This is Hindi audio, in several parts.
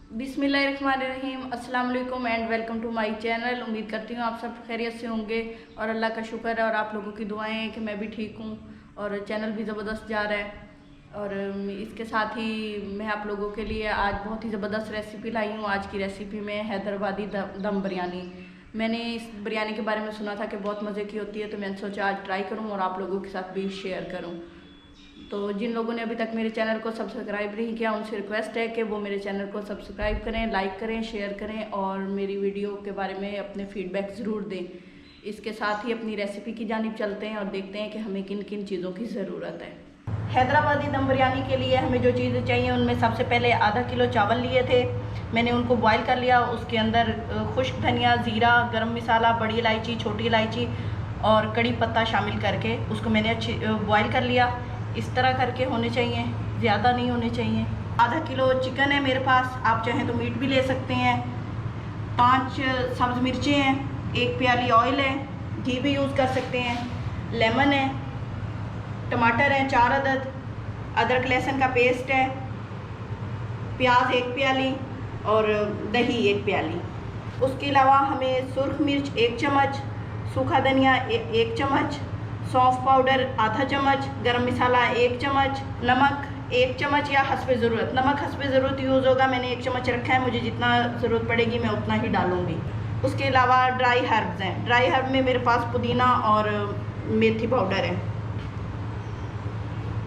बिस्मिल्लाहिर्रहमानिर्रहीम, अस्सलाम वालेकुम and welcome to my channel. उम्मीद करती हूँ आप सब खैरियत से होंगे और अल्लाह का शुक्र है और आप लोगों की दुआएं हैं कि मैं भी ठीक हूँ और चैनल भी ज़बरदस्त जा रहा है। और इसके साथ ही मैं आप लोगों के लिए आज बहुत ही ज़बरदस्त रेसिपी लाई हूँ। आज की रेसिपी में हैदराबादी दम बिरयानी। मैंने इस बिरयानी के बारे में सुना था कि बहुत मज़े की होती है, तो मैंने सोचा आज ट्राई करूँ और आप लोगों के साथ भी शेयर करूँ। तो जिन लोगों ने अभी तक मेरे चैनल को सब्सक्राइब नहीं किया उनसे रिक्वेस्ट है कि वो मेरे चैनल को सब्सक्राइब करें, लाइक करें, शेयर करें और मेरी वीडियो के बारे में अपने फीडबैक ज़रूर दें। इसके साथ ही अपनी रेसिपी की जानिब चलते हैं और देखते हैं कि हमें किन किन चीज़ों की ज़रूरत है। हैदराबादी दम बिरयानी के लिए हमें जो चीज़ें चाहिए उनमें सबसे पहले आधा किलो चावल लिए थे। मैंने उनको बॉयल कर लिया। उसके अंदर खुश्क धनिया, ज़ीरा, गरम मसाला, बड़ी इलायची, छोटी इलायची और कड़ी पत्ता शामिल करके उसको मैंने अच्छी बॉयल कर लिया। इस तरह करके होने चाहिए, ज़्यादा नहीं होने चाहिए। आधा किलो चिकन है मेरे पास, आप चाहें तो मीट भी ले सकते हैं। 5 सब्ज़ मिर्चें हैं, 1 प्याली ऑयल है, घी भी यूज़ कर सकते हैं, लेमन है, टमाटर हैं 4 अदद, अदरक लहसुन का पेस्ट है, प्याज 1 प्याली और दही 1 प्याली। उसके अलावा हमें सुर्ख मिर्च 1 चम्मच, सूखा धनिया 1 चम्मच, सौंफ पाउडर आधा चम्मच, गरम मसाला 1 चम्मच, नमक 1 चम्मच या हस्बे ज़रूरत। नमक हस्बे ज़रूरत यूज़ होगा, मैंने 1 चम्मच रखा है, मुझे जितना ज़रूरत पड़ेगी मैं उतना ही डालूँगी। उसके अलावा ड्राई हर्ब्स हैं। ड्राई हर्ब में मेरे पास पुदीना और मेथी पाउडर है।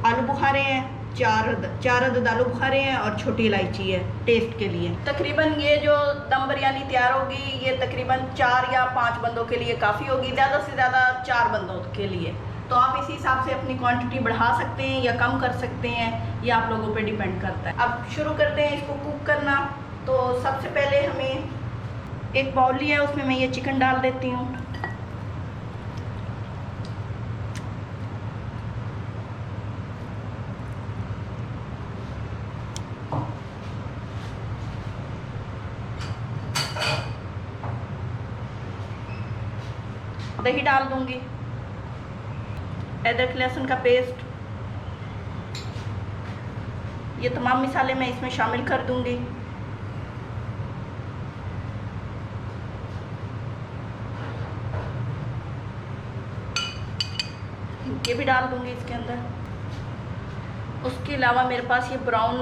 आलू बुखारे हैं, 4 अदद आलू बुखारे हैं और छोटी इलायची है टेस्ट के लिए। तकरीबन ये जो दम बिरयानी तैयार होगी ये तकरीबन 4 या 5 बंदों के लिए काफ़ी होगी, ज़्यादा से ज़्यादा 4 बंदों के लिए। तो आप इसी हिसाब से अपनी क्वांटिटी बढ़ा सकते हैं या कम कर सकते हैं, ये आप लोगों पे डिपेंड करता है। अब शुरू करते हैं इसको कुक करना। तो सबसे पहले हमें एक बाउल लिया है, उसमें मैं ये चिकन डाल देती हूँ। दही डाल दूंगी, अदरक लहसुन का पेस्ट, ये तमाम मसाले मैं इसमें शामिल कर दूंगी। ये भी डाल दूंगी इसके अंदर। उसके अलावा मेरे पास ये ब्राउन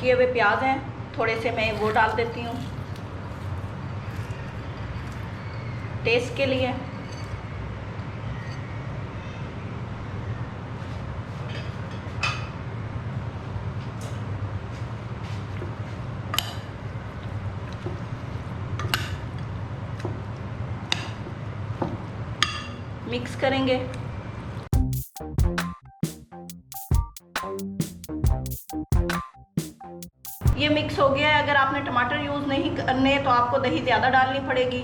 किए हुए प्याज हैं, थोड़े से मैं वो डाल देती हूँ टेस्ट के लिए। मिक्स करेंगे। ये मिक्स हो गया है। अगर आपने टमाटर यूज़ नहीं करने तो आपको दही ज़्यादा डालनी पड़ेगी।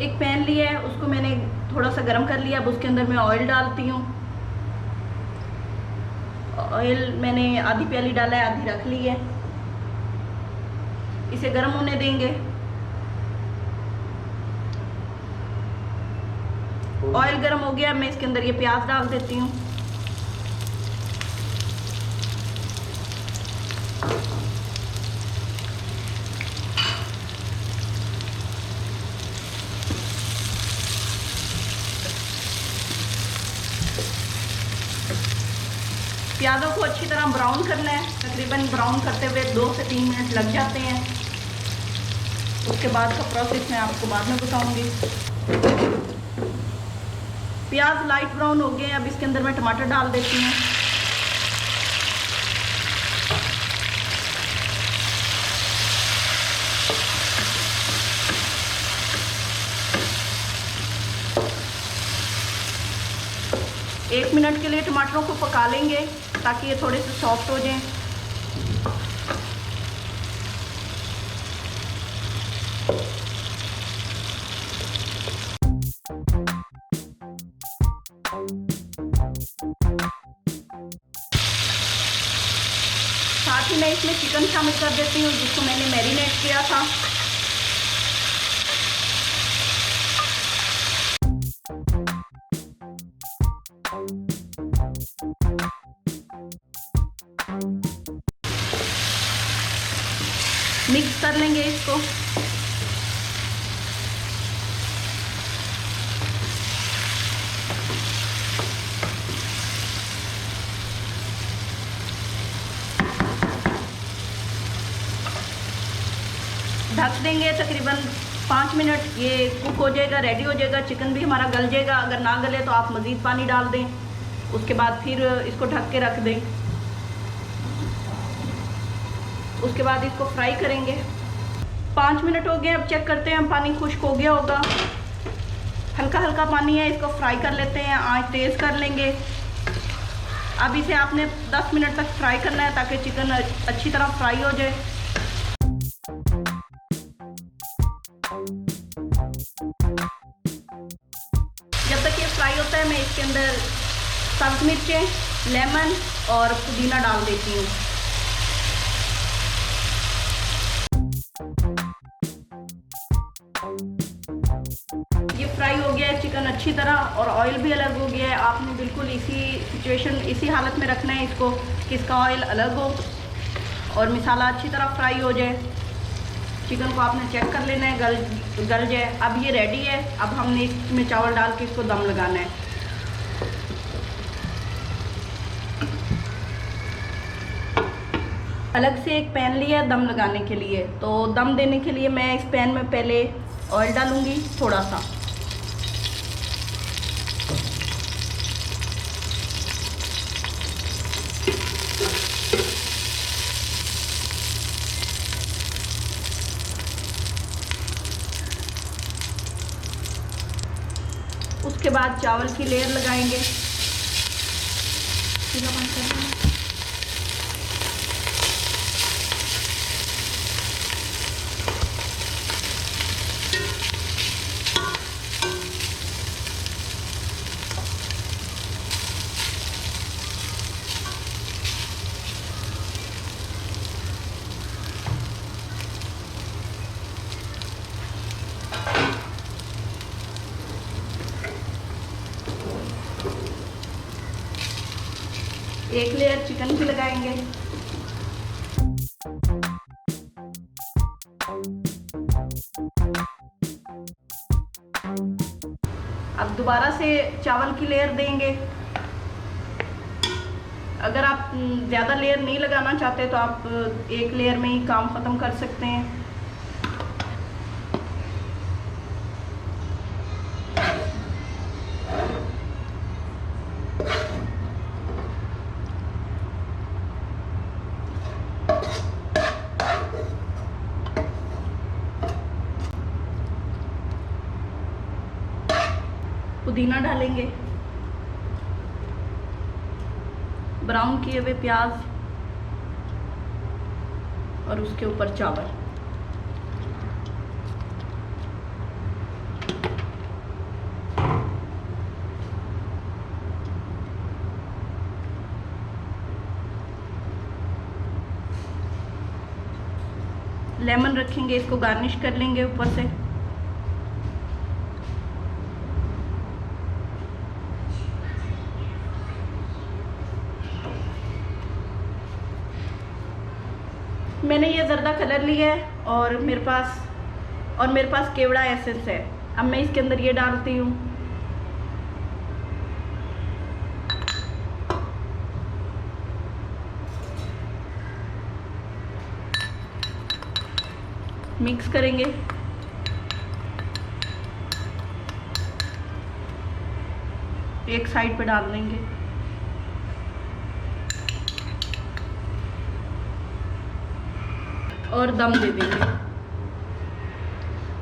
एक पैन लिया है, उसको मैंने थोड़ा सा गर्म कर लिया। अब उसके अंदर मैं ऑयल डालती हूँ। ऑयल मैंने आधी प्याली डाला है, आधी रख ली है। इसे गर्म होने देंगे। ऑयल गर्म हो गया, मैं इसके अंदर ये प्याज डाल देती हूँ। प्याज़ों को अच्छी तरह ब्राउन करना है। तकरीबन ब्राउन करते हुए 2 से 3 मिनट लग जाते हैं। उसके बाद का प्रोसेस मैं आपको बाद में बताऊंगी। प्याज लाइट ब्राउन हो गए, अब इसके अंदर मैं टमाटर डाल देती हूँ। एक मिनट के लिए टमाटरों को पका लेंगे ताकि ये थोड़े से सॉफ्ट हो जाएं। साथ ही मैं इसमें चिकन शामिल कर देती हूँ जिसको मैंने मैरिनेट किया था। मिक्स कर लेंगे इसको। ढक देंगे तकरीबन 5 मिनट, ये कुक हो जाएगा, रेडी हो जाएगा। चिकन भी हमारा गल जाएगा। अगर ना गले तो आप मज़ीद पानी डाल दें। उसके बाद फिर इसको ढक के रख दें। उसके बाद इसको फ्राई करेंगे। 5 मिनट हो गए, अब चेक करते हैं। पानी खुश्क हो गया होगा, हल्का हल्का पानी है। इसको फ्राई कर लेते हैं, आंच तेज़ कर लेंगे। अब इसे आपने 10 मिनट तक फ्राई करना है ताकि चिकन अच्छी तरह फ्राई हो जाए। जब तक ये फ्राई होता है मैं इसके अंदर सब्ज़ मिर्चें, लेमन और पुदीना डाल देती हूँ। ये फ्राई हो गया है चिकन अच्छी तरह और ऑयल भी अलग हो गया है। आपने बिल्कुल इसी हालत में रखना है इसको कि इसका ऑयल अलग हो और मसाला अच्छी तरह फ्राई हो जाए। चिकन को आपने चेक कर लेना है, गल जाए। अब ये रेडी है। अब हमने इसमें चावल डाल के इसको दम लगाना है। अलग से एक पैन लिया है दम लगाने के लिए। तो दम देने के लिए मैं इस पैन में पहले ऑयल डालूंगी थोड़ा सा। उसके बाद चावल की लेयर लगाएंगे। एक लेयर चिकन की लगाएंगे। अब दोबारा से चावल की लेयर देंगे। अगर आप ज़्यादा लेयर नहीं लगाना चाहते तो आप एक लेयर में ही काम ख़त्म कर सकते हैं। पुदीना डालेंगे, ब्राउन किए हुए प्याज और उसके ऊपर चावल। लेमन रखेंगे, इसको गार्निश कर लेंगे ऊपर से। मैंने ये ज़र्दा कलर लिया है और मेरे पास केवड़ा एसेंस है। अब मैं इसके अंदर ये डालती हूँ। मिक्स करेंगे। एक साइड पे डाल देंगे। और दम दे देंगे।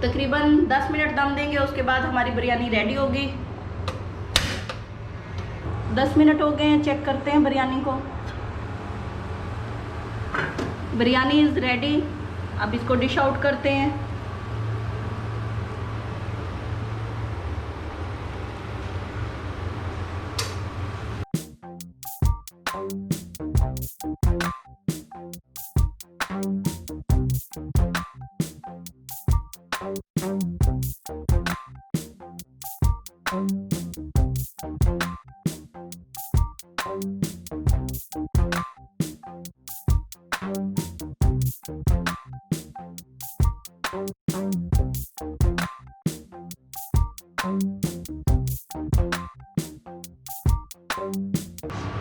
तकरीबन 10 मिनट दम देंगे। उसके बाद हमारी बिरयानी रेडी होगी। 10 मिनट हो गए हैं, चेक करते हैं बिरयानी को। Biryani is ready. अब इसको डिश आउट करते हैं।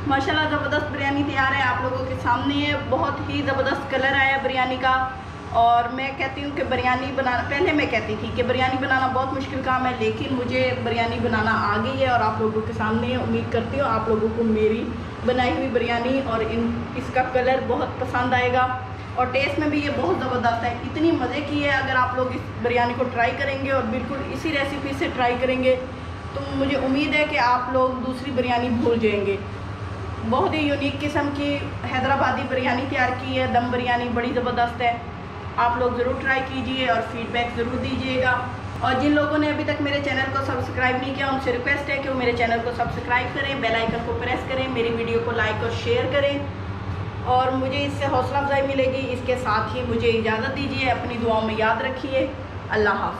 माशाल्लाह ज़बरदस्त बिरयानी तैयार है, आप लोगों के सामने है। बहुत ही ज़बरदस्त कलर आया बिरयानी का। और मैं कहती हूँ कि बिरयानी बनाना, पहले मैं कहती थी कि बिरयानी बनाना बहुत मुश्किल काम है, लेकिन मुझे बिरयानी बनाना आ गई है और आप लोगों के सामने है। उम्मीद करती हूँ आप लोगों को मेरी बनाई हुई बिरयानी और इसका कलर बहुत पसंद आएगा और टेस्ट में भी ये बहुत ज़बरदस्त है। इतनी मज़े की है। अगर आप लोग इस बिरयानी को ट्राई करेंगे और बिल्कुल इसी रेसिपी से ट्राई करेंगे तो मुझे उम्मीद है कि आप लोग दूसरी बिरयानी भूल जाएंगे। बहुत ही यूनिक किस्म की हैदराबादी बिरयानी तैयार की है। दम बिरयानी बड़ी ज़बरदस्त है। आप लोग ज़रूर ट्राई कीजिए और फीडबैक ज़रूर दीजिएगा। और जिन लोगों ने अभी तक मेरे चैनल को सब्सक्राइब नहीं किया उनसे रिक्वेस्ट है कि वो मेरे चैनल को सब्सक्राइब करें, बेल आइकन को प्रेस करें, मेरी वीडियो को लाइक और शेयर करें और मुझे इससे हौसला अफजाई मिलेगी। इसके साथ ही मुझे इजाज़त दीजिए। अपनी दुआओं में याद रखिए। अल्लाह हाफ़िज़।